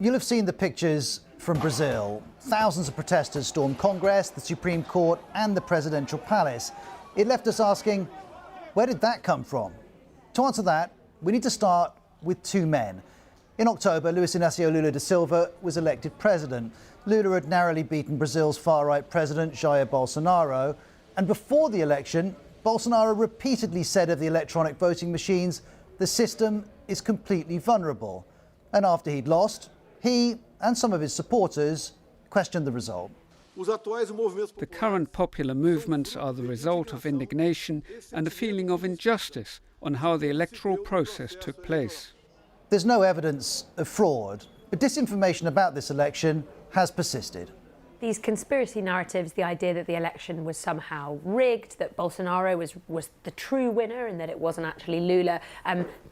You'll have seen the pictures from Brazil. Thousands of protesters stormed Congress, the Supreme Court and the presidential palace. It left us asking, where did that come from? To answer that, we need to start with two men. In October, Luiz Inácio Lula da Silva was elected president. Lula had narrowly beaten Brazil's far-right president, Jair Bolsonaro. And before the election, Bolsonaro repeatedly said of the electronic voting machines, the system is completely vulnerable. And after he'd lost, he and some of his supporters questioned the result. The current popular movements are the result of indignation and a feeling of injustice on how the electoral process took place. There's no evidence of fraud, but disinformation about this election has persisted. These conspiracy narratives, the idea that the election was somehow rigged, that Bolsonaro was the true winner and that it wasn't actually Lula,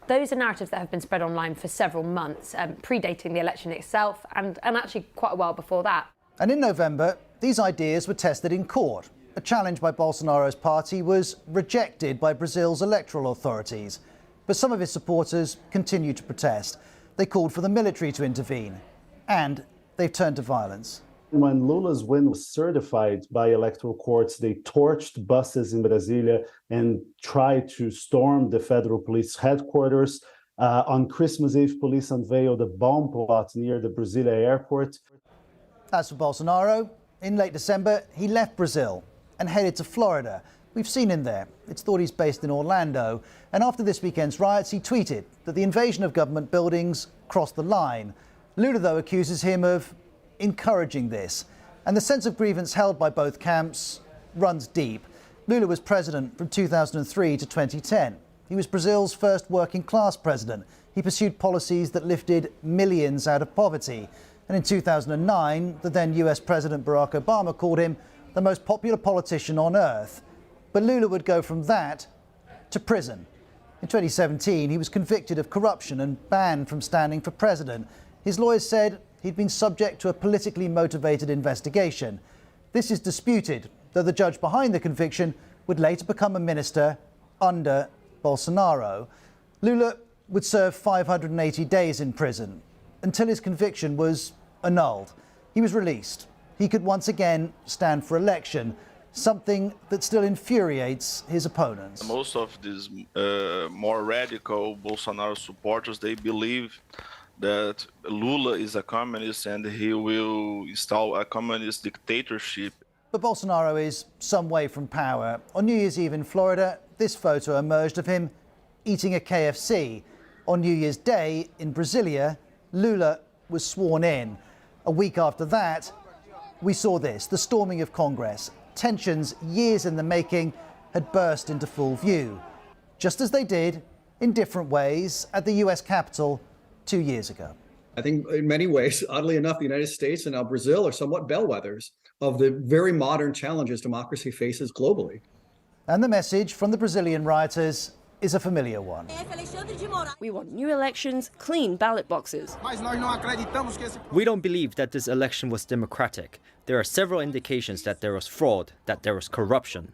those are narratives that have been spread online for several months, predating the election itself and actually quite a while before that. And in November, these ideas were tested in court. A challenge by Bolsonaro's party was rejected by Brazil's electoral authorities. But some of his supporters continued to protest. They called for the military to intervene. And they've turned to violence. When Lula's win was certified by electoral courts, they torched buses in Brasilia and tried to storm the federal police headquarters. On Christmas Eve, police unveiled a bomb plot near the Brasilia airport. As for Bolsonaro, in late December, he left Brazil and headed to Florida. We've seen him there. It's thought he's based in Orlando. And after this weekend's riots, he tweeted that the invasion of government buildings crossed the line. Lula, though, accuses him of encouraging this. And the sense of grievance held by both camps runs deep. Lula was president from 2003 to 2010. He was Brazil's first working-class president. He pursued policies that lifted millions out of poverty. And in 2009, the then US President Barack Obama called him the most popular politician on earth. But Lula would go from that to prison. In 2017, he was convicted of corruption and banned from standing for president. His lawyers said he'd been subject to a politically motivated investigation. This is disputed, though the judge behind the conviction would later become a minister under Bolsonaro. Lula would serve 580 days in prison until his conviction was annulled. He was released. He could once again stand for election, something that still infuriates his opponents. Most of these more radical Bolsonaro supporters, they believe that Lula is a communist and he will install a communist dictatorship. But Bolsonaro is some way from power. On New Year's Eve in Florida, this photo emerged of him eating a KFC. On New Year's Day in Brasilia, Lula was sworn in. A week after that, we saw this, the storming of Congress. Tensions years in the making had burst into full view, just as they did in different ways at the US Capitol 2 years ago. I think in many ways, oddly enough, the United States and now Brazil are somewhat bellwethers of the very modern challenges democracy faces globally. And the message from the Brazilian rioters is a familiar one. We want new elections, clean ballot boxes. We don't believe that this election was democratic. There are several indications that there was fraud, that there was corruption.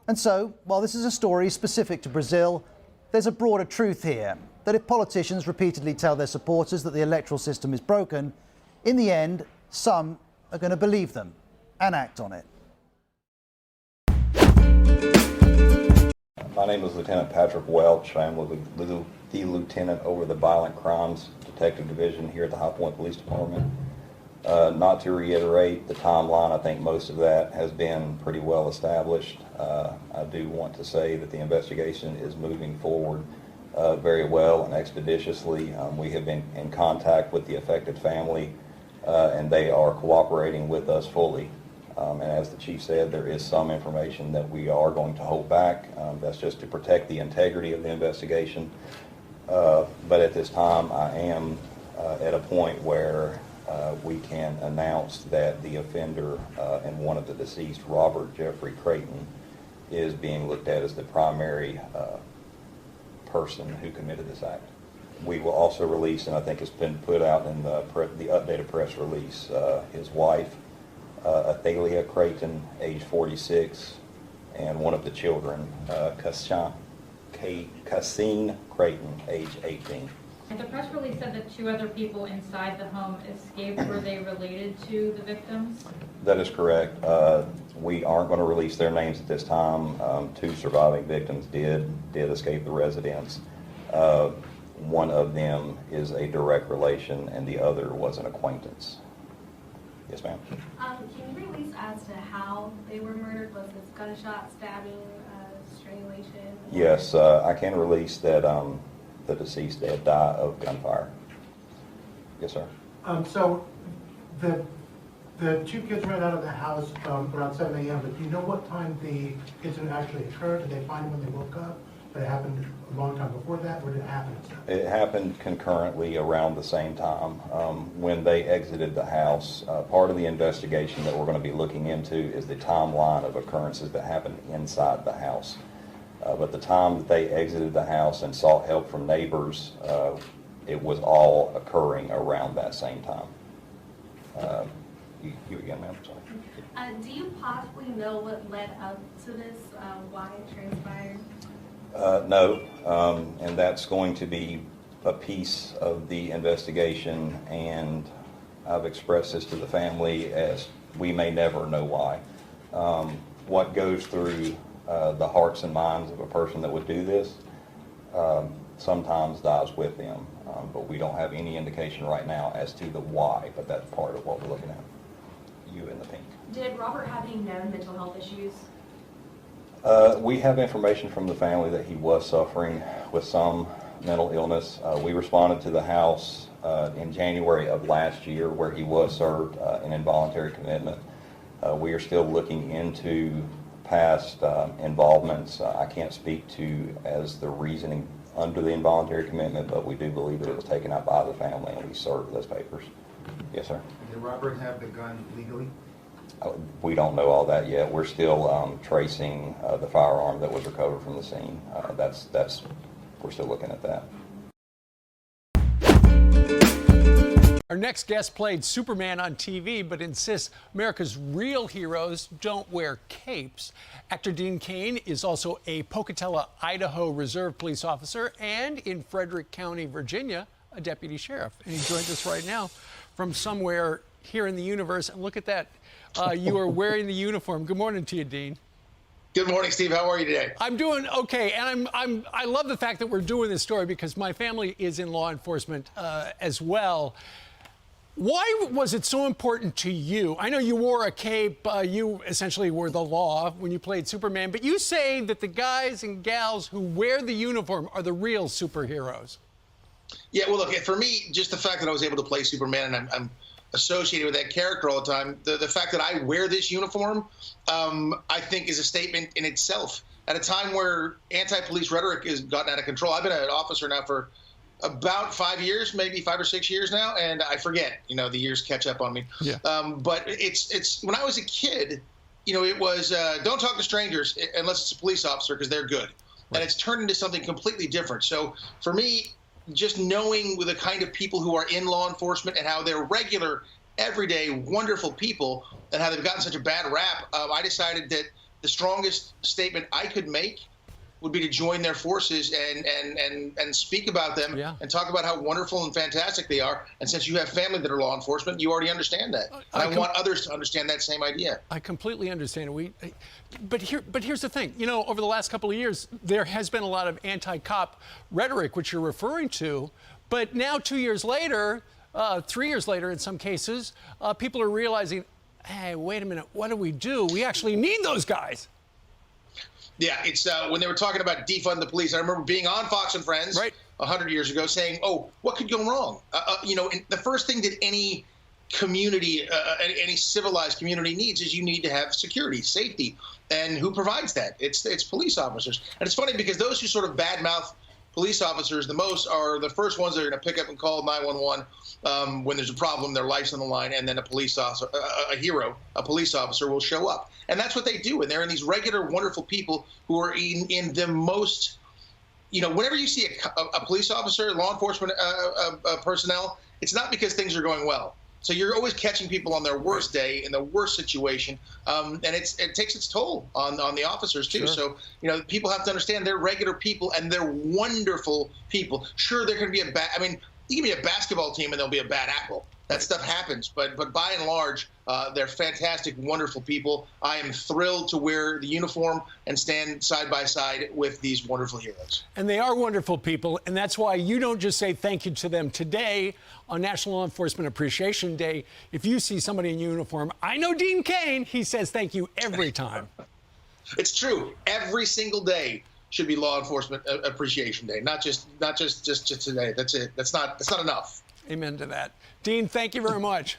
And so, while this is a story specific to Brazil, there's a broader truth here, that if politicians repeatedly tell their supporters that the electoral system is broken, in the end, some are going to believe them and act on it. My name is Lieutenant Patrick Welch. I am the lieutenant over the Violent Crimes Detective Division here at the High Point Police Department. Not to reiterate the timeline, I think most of that has been pretty well established. I do want to say that the investigation is moving forward very well and expeditiously. We have been in contact with the affected family and they are cooperating with us fully. And as the chief said, there is some information that we are going to hold back. That's just to protect the integrity of the investigation. But at this time, I am at a point where we can announce that the offender and one of the deceased, Robert Jeffrey Creighton, is being looked at as the primary person who committed this act. We will also release, and I think it's been put out in the updated press release, his wife, Athalia Creighton, age 46, and one of the children, Cassine Creighton, age 18. The press release said that 2 other people inside the home escaped. Were they related to the victims? That is correct. We aren't going to release their names at this time. 2 surviving victims did escape the residence. One of them is a direct relation, and the other was an acquaintance. Yes, ma'am. Can you release as to how they were murdered? Was this gunshot, stabbing, strangulation? Yes, I can release that the deceased did die of gunfire. Yes, sir. So the 2 kids ran out of the house around 7 a.m., but do you know what time the incident actually occurred? Did they find them when they woke up? Did it happen a long time before that, or did it happen itself? It happened concurrently around the same time. When they exited the house, part of the investigation that we're going to be looking into is the timeline of occurrences that happened inside the house. But the time that they exited the house and sought help from neighbors, it was all occurring around that same time. You again, ma'am, sorry. Do you possibly know what led up to this, why it transpired? No, and that's going to be a piece of the investigation, and I've expressed this to the family as we may never know why. What goes through the hearts and minds of a person that would do this sometimes dies with them, but we don't have any indication right now as to the why, but that's part of what we're looking at. You in the pink. Did Robert have any known mental health issues? We have information from the family that he was suffering with some mental illness. We responded to the house in January of last year where he was served an involuntary commitment. We are still looking into past involvements. I can't speak to as the reasoning under the involuntary commitment, but we do believe that it was taken out by the family and we served those papers. Yes, sir. Did Robert have the gun legally? We don't know all that yet. We're still tracing the firearm that was recovered from the scene. We're still looking at that. Our next guest played Superman on TV, but insists America's real heroes don't wear capes. Actor Dean Cain is also a Pocatello, Idaho Reserve police officer, and in Frederick County, Virginia, a deputy sheriff. And he joins us right now from somewhere here in the universe. And look at that. You are wearing the uniform. Good morning to you, Dean. Good morning, Steve. How are you today? I'm doing okay, and I love the fact that we're doing this story because my family is in law enforcement as well. Why was it so important to you? I know you wore a cape. You essentially were the law when you played Superman, but you say that the guys and gals who wear the uniform are the real superheroes. Yeah, well, look, for me, just the fact that I was able to play Superman and I'm associated with that character all the time, the fact that I wear this uniform, I think is a statement in itself. At a time where anti-police rhetoric has gotten out of control, I've been an officer now for about 5 years, maybe 5 or 6 years now, and I forget, the years catch up on me. Yeah. But it's when I was a kid, it was don't talk to strangers unless it's a police officer because they're good. Right. And it's turned into something completely different. So for me, just knowing the kind of people who are in law enforcement and how they're regular, everyday, wonderful people and how they've gotten such a bad rap, I decided that the strongest statement I could make would be to join their forces and speak about them and talk about how wonderful and fantastic they are. And since you have family that are law enforcement, you already understand that. And I want others to understand that same idea. I completely understand. But here's the thing. Over the last couple of years, there has been a lot of anti-cop rhetoric, which you're referring to. But now 2 years later, 3 years later in some cases, people are realizing, hey, wait a minute, what do? We actually need those guys. Yeah, it's when they were talking about defund the police. I remember being on Fox and Friends 100 years ago saying, oh, what could go wrong? The first thing that any community, any civilized community needs is you need to have security, safety. And who provides that? It's police officers. And it's funny because those who sort of badmouth police officers the most are the first ones that are going to pick up and call 911 when there's a problem, their life's on the line, and then a police officer, a police officer will show up. And that's what they do. And they're in these regular, wonderful people who are in the most, whenever you see a police officer, law enforcement personnel, it's not because things are going well. So you're always catching people on their worst day, in the worst situation, and it takes its toll on the officers too. Sure. So people have to understand they're regular people and they're wonderful people. Sure, there can be you can be a basketball team and there'll be a bad apple. That stuff happens, but by and large, they're fantastic, wonderful people. I am thrilled to wear the uniform and stand side by side with these wonderful heroes. And they are wonderful people, and that's why you don't just say thank you to them today on National Law Enforcement Appreciation Day. If you see somebody in uniform, I know Dean Cain, he says thank you every time. It's true. Every single day should be Law Enforcement Appreciation Day, not just today. That's it. That's not enough. Amen to that. Dean, thank you very much.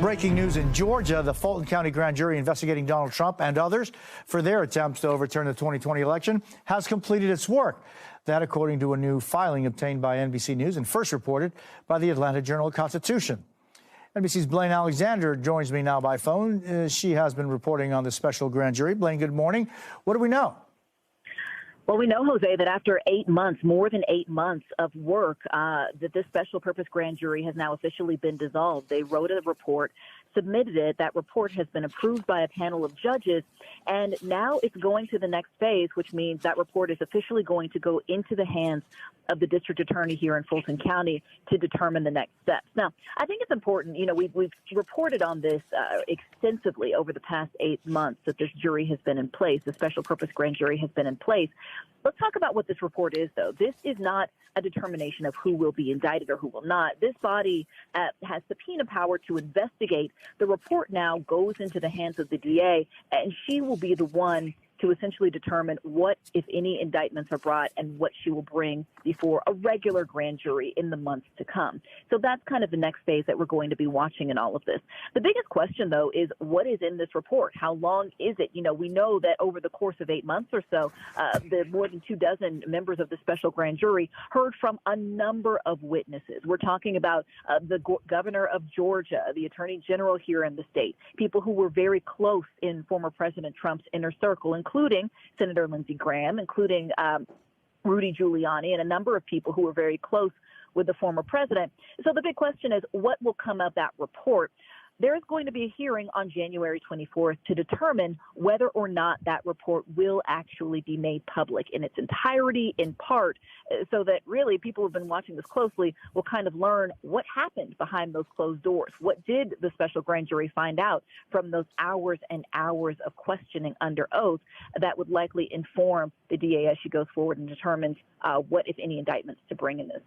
Breaking news in Georgia, the Fulton County grand jury investigating Donald Trump and others for their attempts to overturn the 2020 election has completed its work. That according to a new filing obtained by NBC News and first reported by the Atlanta Journal-Constitution. NBC's Blaine Alexander joins me now by phone. She has been reporting on the special grand jury. Blaine, good morning. What do we know? Well, we know, Jose, that after 8 months, more than 8 months of work, that this special purpose grand jury has now officially been dissolved. They wrote a report, submitted it. That report has been approved by a panel of judges, and now it's going to the next phase, which means that report is officially going to go into the hands of the district attorney here in Fulton County to determine the next steps. Now, I think it's important, we've reported on this extensively over the past 8 months that this jury has been in place, the special purpose grand jury has been in place. Let's talk about what this report is, though. This is not a determination of who will be indicted or who will not. This body has subpoena power to investigate. The report now goes into the hands of the DA, and she will be the one to essentially determine what, if any, indictments are brought and what she will bring before a regular grand jury in the months to come. So that's kind of the next phase that we're going to be watching in all of this. The biggest question, though, is what is in this report? How long is it? We know that over the course of 8 months or so, the more than 24 members of the special grand jury heard from a number of witnesses. We're talking about the governor of Georgia, the attorney general here in the state, people who were very close in former President Trump's inner circle, including Senator Lindsey Graham, including Rudy Giuliani, and a number of people who were very close with the former president. So the big question is, what will come of that report? There is going to be a hearing on January 24th to determine whether or not that report will actually be made public in its entirety, in part, so that really people who have been watching this closely will kind of learn what happened behind those closed doors. What did the special grand jury find out from those hours and hours of questioning under oath that would likely inform the DA as she goes forward and determines what, if any, indictments to bring in this.